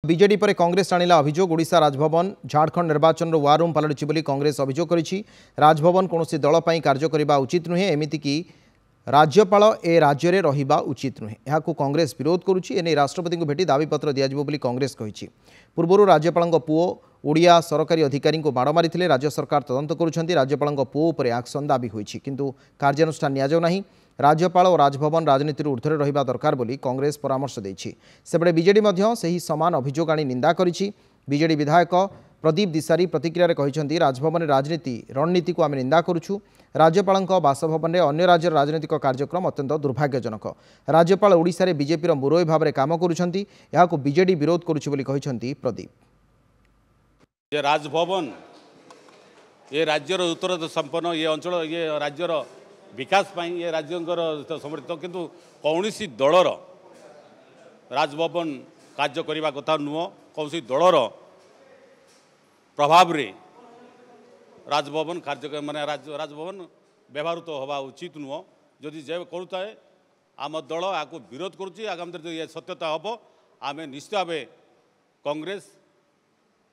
BJD পরে কংগ্রেস আনিলা অভিযোগ ওড়িশা রাজভবন ঝাড়খণ্ড নির্বাচন ওয়ার রুম পালটিছি বলে কংগ্রেস অভিযোগ করেছি। রাজভবন কোনोसी দল পাই কার্য করা উচিত নুহে, এমিতিকি রাজ্যপাল এ রাজ্যের রহিবা উচিত নুহে। এখন কংগ্রেস বিরোধ করুছি। এনে রাষ্ট্রপতি ভেটি দাবিপত্র দিয়াଯିବ বলে কংগ্রেস কহিছি। পূর্বরু রাজ্যপাল পুओ ওড়িয়া সরকারি अधिकारी মাড় মারিলে রাজ্য সরকার তদন্ত করছেন। রাজ্যপাল পুओ উপরে আক্সন দাবি হয়েছে, কিন্তু কার্যানুষ্ঠান নিয়াযাও না। राज्यपाल और राजभवन राजनीति ऊर्ध्वे रहिबा दरकार बोली कांग्रेस परामर्श देछि। सेबडे बीजेडी मध्य सही समान अभियोग आनी निंदा करिछि। बीजेडी विधायक प्रदीप दिसारी प्रतिक्रिया कहिसेंति राजभवन राजनीति रणनीति को आम निंदा करुछु। राज्यपाल बासभवन में अन्य राज्य राजनीतिक कार्यक्रम अत्यंत दुर्भाग्यजनक। राज्यपाल ओडिशा रे बीजेपी मुरोई भाव में काम करुछंती, याकु बीजेडी विरोध करुछि बोली कहिसेंति प्रदीप। ये राजभवन ये राज्यर उत्तर संपन्न ये अंचल ये राज्यर विकास पाई ये राज्यंकर समर्थित, किंतु कौनसी दलर राजभवन कार्य करने कथा नुह। कौन दलर प्रभाव रे राजभवन कार्य माने राजभवन व्यवहारित हवा उचित नुह। जदि जे करुए आम दल आपको विरोध करुच्ची। आगामी दिन ये सत्यता हम आम निश्चित भाव कांग्रेस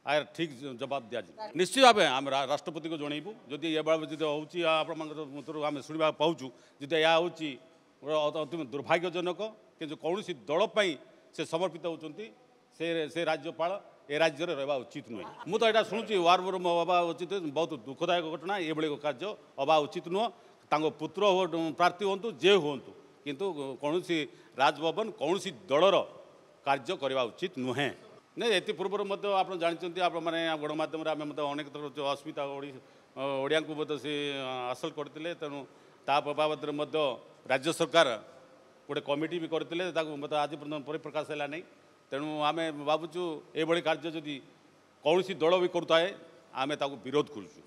आर ठीक जवाब दिया निश्चित भाव आम राष्ट्रपति को जनइबू। जदि ये भाव जो होम शुणा पाऊँ जी यह हूँ अति दुर्भाग्यजनक, कि कौन दल से समर्पित होती से राज्यपाल ए राज्य रहा उचित नुहे। मुझे यहाँ शुणुची वार रूम हवा उचित, बहुत दुखदायक घटना। ये कार्य हवा उचित नुह। पुत्र प्रार्थी हूँ जे हूँ, किंतु कौन राजभवन कौन दलर कार्य करने उचित नुहे। नहीं ये पूर्व आप जानते आप गणमाध्यम अनेक थर अस्मिता ओडिया को से हासिल करते, तेणु ता बाबद राज्य सरकार गोटे कमिटी भी करते आज परिप्रकाश है नहीं। तेणु आम भावुँ ये कार्य जदि कौन दल भी करुए आम विरोध करुँ।